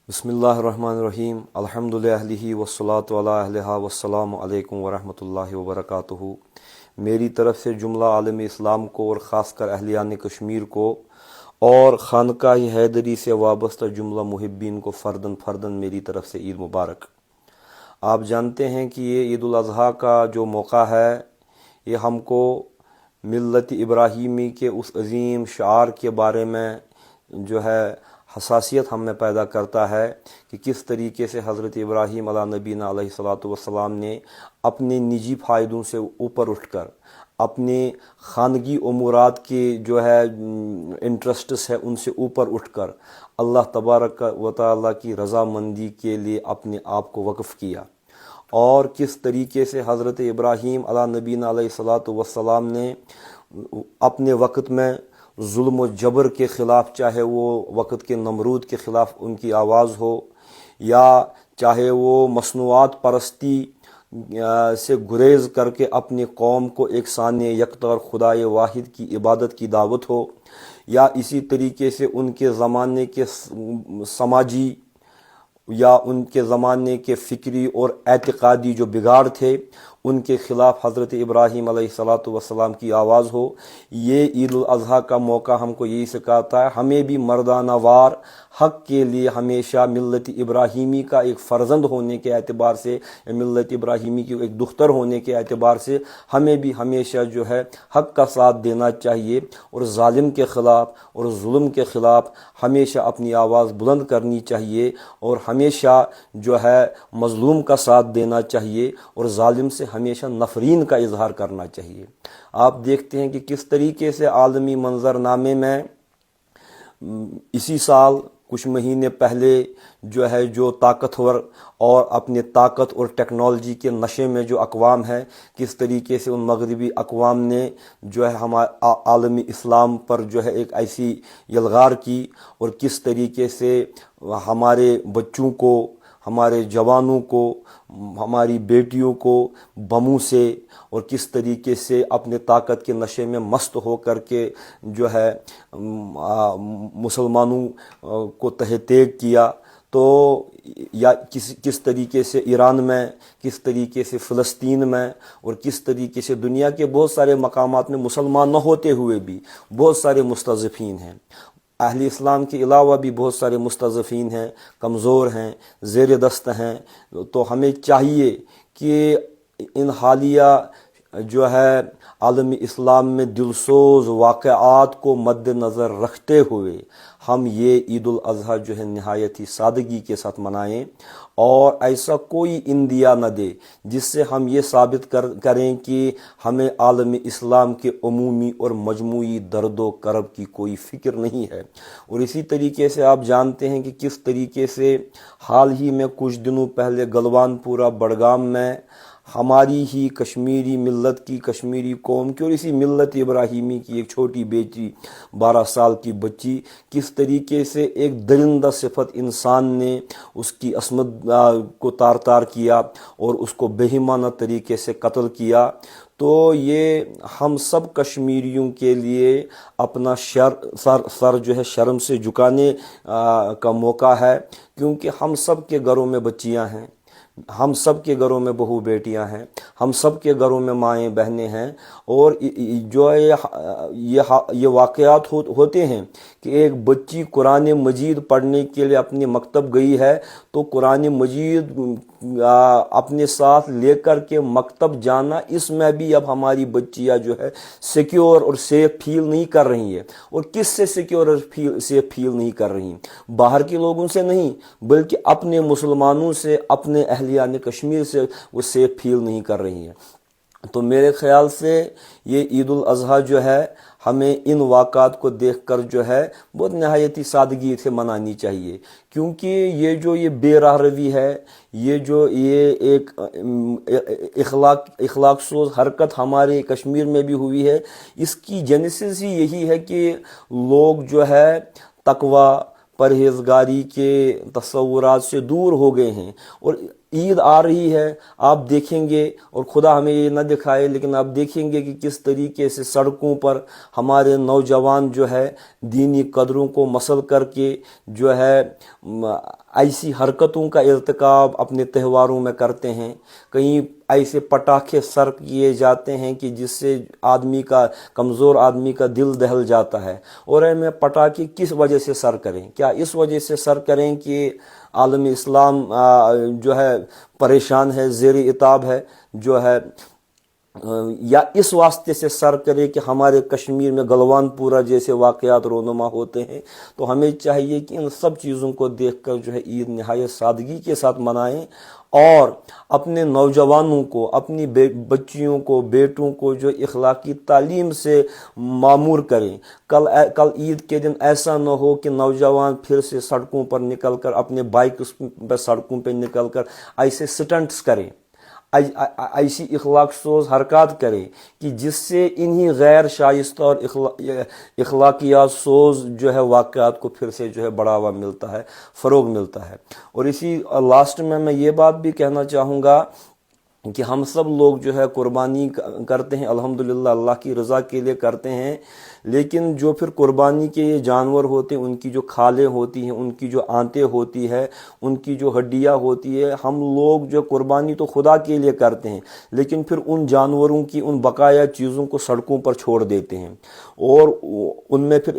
بسم اللہ الرحمن الرحیم الحمد للہ والصلاة علی اہلہا والسلام علیکم ورحمۃ اللہ وبرکاتہ۔ میری طرف سے جملہ عالم اسلام کو اور خاص کر اہلیان کشمیر کو اور خانقاہ حیدری سے وابستہ جملہ محبین کو فردن فردن میری طرف سے عید مبارک۔ آپ جانتے ہیں کہ یہ عید الاضحیٰ کا جو موقع ہے یہ ہم کو ملت ابراہیمی کے اس عظیم شعار کے بارے میں جو ہے حساسیت ہم میں پیدا کرتا ہے کہ کس طریقے سے حضرت ابراہیم علیہ نبینا علیہ الصلاۃ والسلام نے اپنے نجی فائدوں سے اوپر اٹھ کر اپنے خانگی امورات کے جو ہے انٹرسٹس ہے ان سے اوپر اٹھ کر اللہ تبارک و تعالیٰ کی رضامندی کے لیے اپنے آپ کو وقف کیا، اور کس طریقے سے حضرت ابراہیم علیہ نبینا علیہ الصلاۃ والسلام نے اپنے وقت میں ظلم و جبر کے خلاف، چاہے وہ وقت کے نمرود کے خلاف ان کی آواز ہو یا چاہے وہ مصنوعات پرستی سے گریز کر کے اپنی قوم کو ایک ثانیہ یکتا اور خدائے واحد کی عبادت کی دعوت ہو، یا اسی طریقے سے ان کے زمانے کے سماجی یا ان کے زمانے کے فکری اور اعتقادی جو بگاڑ تھے ان کے خلاف حضرت ابراہیم علیہ الصلاۃ والسلام کی آواز ہو۔ یہ عید الاضحیٰ کا موقع ہم کو یہی سکھاتا ہے، ہمیں بھی مردانہ وار حق کے لیے ہمیشہ ملت ابراہیمی کا ایک فرزند ہونے کے اعتبار سے، ملت ابراہیمی کی ایک دختر ہونے کے اعتبار سے ہمیں بھی ہمیشہ جو ہے حق کا ساتھ دینا چاہیے، اور ظالم کے خلاف اور ظلم کے خلاف ہمیشہ اپنی آواز بلند کرنی چاہیے، اور ہمیشہ جو ہے مظلوم کا ساتھ دینا چاہیے، اور ظالم سے ہمیشہ نفرین کا اظہار کرنا چاہیے۔ آپ دیکھتے ہیں کہ کس طریقے سے عالمی منظرنامے میں اسی سال کچھ مہینے پہلے جو طاقتور اور اپنے طاقت اور ٹیکنالوجی کے نشے میں جو اقوام ہے، کس طریقے سے ان مغربی اقوام نے جو ہے ہمارے عالمی اسلام پر جو ہے ایک ایسی یلغار کی، اور کس طریقے سے ہمارے بچوں کو، ہمارے جوانوں کو، ہماری بیٹیوں کو بموں سے، اور کس طریقے سے اپنے طاقت کے نشے میں مست ہو کر کے جو ہے مسلمانوں کو تہ تیگ کیا، تو یا کس طریقے سے ایران میں، کس طریقے سے فلسطین میں، اور کس طریقے سے دنیا کے بہت سارے مقامات میں مسلمان نہ ہوتے ہوئے بھی بہت سارے مستضعفین ہیں۔ اہل اسلام کے علاوہ بھی بہت سارے مستضعفین ہیں، کمزور ہیں، زیر دست ہیں۔ تو ہمیں چاہیے کہ ان حالیہ جو ہے عالمی اسلام میں دلسوز واقعات کو مد نظر رکھتے ہوئے ہم یہ عید الاضحیٰ جو ہے نہایت ہی سادگی کے ساتھ منائیں، اور ایسا کوئی اندیا نہ دے جس سے ہم یہ ثابت کریں کہ ہمیں عالم اسلام کے عمومی اور مجموعی درد و کرب کی کوئی فکر نہیں ہے۔ اور اسی طریقے سے آپ جانتے ہیں کہ کس طریقے سے حال ہی میں کچھ دنوں پہلے گلوان پورہ بڑگام میں ہماری ہی کشمیری ملت کی، کشمیری قوم کی اور اسی ملت ابراہیمی کی ایک چھوٹی بیٹی، 12 سال کی بچی، کس طریقے سے ایک درندہ صفت انسان نے اس کی عصمت کو تار تار کیا اور اس کو بہیمانہ طریقے سے قتل کیا۔ تو یہ ہم سب کشمیریوں کے لیے اپنا سر جو ہے شرم سے جھکانے کا موقع ہے، کیونکہ ہم سب کے گھروں میں بچیاں ہیں، ہم سب کے گھروں میں بہو بیٹیاں ہیں، ہم سب کے گھروں میں مائیں بہنیں ہیں، اور جو یہ واقعات ہوتے ہیں کہ ایک بچی قرآن مجید پڑھنے کے لیے اپنے مکتب گئی ہے، تو قرآن مجید اپنے ساتھ لے کر کے مکتب جانا، اس میں بھی اب ہماری بچیاں جو ہے سیکیور اور سیف فیل نہیں کر رہی ہیں۔ اور کس سے سیکیور اور سیف فیل نہیں کر رہی ہیں؟ باہر کے لوگوں سے نہیں، بلکہ اپنے مسلمانوں سے، اپنے اہلیان کشمیر سے وہ سیف فیل نہیں کر رہی ہیں۔ تو میرے خیال سے یہ عید الاضحیٰ جو ہے ہمیں ان واقعات کو دیکھ کر جو ہے بہت نہایت ہی سادگی سے منانی چاہیے، کیونکہ یہ بے راہ روی ہے، یہ ایک اخلاق سوز حرکت ہمارے کشمیر میں بھی ہوئی ہے۔ اس کی جینیسس ہی یہی ہے کہ لوگ جو ہے تقوی، پرہیزگاری کے تصورات سے دور ہو گئے ہیں، اور عید آ رہی ہے، آپ دیکھیں گے، اور خدا ہمیں یہ نہ دکھائے لیکن آپ دیکھیں گے کہ کس طریقے سے سڑکوں پر ہمارے نوجوان جو ہے دینی قدروں کو مسل کر کے جو ہے ایسی حرکتوں کا ارتکاب اپنے تہواروں میں کرتے ہیں. کہیں ایسے پٹاخے سر کیے جاتے ہیں کہ جس سے کمزور آدمی کا دل دہل جاتا ہے. اور میں پٹاخے کس وجہ سے سر کریں؟ کیا اس وجہ سے سر کریں کہ عالم اسلام جو ہے پریشان ہے، زیر عتاب ہے جو ہے، یا اس واسطے سے سر کرے کہ ہمارے کشمیر میں گلوان پورہ جیسے واقعات رونما ہوتے ہیں؟ تو ہمیں چاہیے کہ ان سب چیزوں کو دیکھ کر جو ہے عید نہایت سادگی کے ساتھ منائیں، اور اپنے نوجوانوں کو، اپنی بچیوں کو، بیٹوں کو جو اخلاقی تعلیم سے معمور کریں. کل عید کے دن ایسا نہ ہو کہ نوجوان پھر سے سڑکوں پر نکل کر، اپنے بائکس پر سڑکوں پہ نکل کر ایسے سٹنٹس کریں، ایسی اخلاق سوز حرکات کرے کہ جس سے انہی غیر شائستہ اور اخلاقیات سوز جو ہے واقعات کو پھر سے جو ہے بڑھاوا ملتا ہے، فروغ ملتا ہے. اور اسی لاسٹ میں یہ بات بھی کہنا چاہوں گا کہ ہم سب لوگ جو ہے قربانی کرتے ہیں، الحمدللہ اللہ کی رضا کے لیے کرتے ہیں، لیکن جو پھر قربانی کے یہ جانور ہوتے ہیں، ان کی جو کھالیں ہوتی ہیں، ان کی جو آنتیں ہوتی ہے، ان کی جو ہڈیاں ہوتی ہے، ہم لوگ جو قربانی تو خدا کے لیے کرتے ہیں، لیکن پھر ان جانوروں کی ان بقایا چیزوں کو سڑکوں پر چھوڑ دیتے ہیں، اور ان میں پھر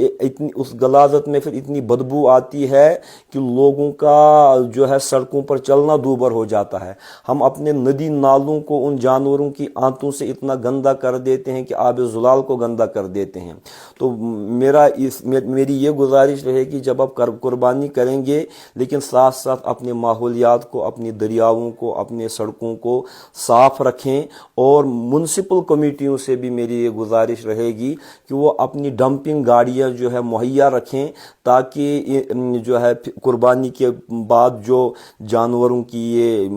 اس غلاظت میں پھر اتنی بدبو آتی ہے کہ لوگوں کا جو ہے سڑکوں پر چلنا دوبر ہو جاتا ہے. ہم اپنے ندی نالوں کو ان جانوروں کی آنتوں سے اتنا گندا کر دیتے ہیں کہ آب زلال کو گندا کر دیتے ہیں. تو میری یہ گزارش رہے کہ جب آپ قربانی کریں گے لیکن ساتھ ساتھ اپنے ماحولیات کو، اپنی دریاؤں کو، اپنے سڑکوں کو صاف رکھیں. اور میونسپل کمیٹیوں سے بھی میری یہ گزارش رہے گی کہ وہ اپنی ڈمپنگ گاڑیاں جو ہے مہیا رکھیں، تاکہ جو ہے قربانی کے بعد جو جانوروں کی یہ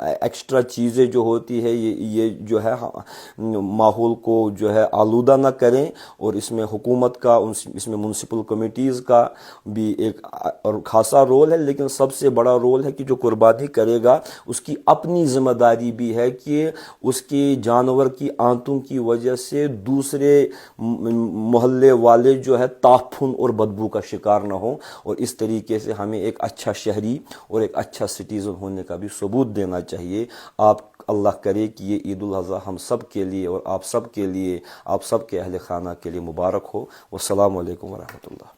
ایکسٹرا چیزیں جو ہوتی ہے یہ جو ہے ماحول کو جو ہے آلودہ نہ کریں. اور اس میں حکومت کا، اس میں میونسپل کمیٹیز کا بھی ایک اور خاصا رول ہے، لیکن سب سے بڑا رول ہے کہ جو قربانی کرے گا اس کی اپنی ذمہ داری بھی ہے کہ اس کے جانور کی آنتوں کی وجہ سے دوسرے محلے والے جو ہے تعفن اور بدبو کا شکار نہ ہوں. اور اس طریقے سے ہمیں ایک اچھا شہری اور ایک اچھا سٹیزن ہونے کا بھی ثبوت دینا چاہیے. اللہ کرے کہ یہ عید الاضحیٰ ہم سب کے لیے اور آپ سب کے لیے، آپ سب کے اہل خانہ کے لیے مبارک ہو. والسلام علیکم ورحمۃ اللہ.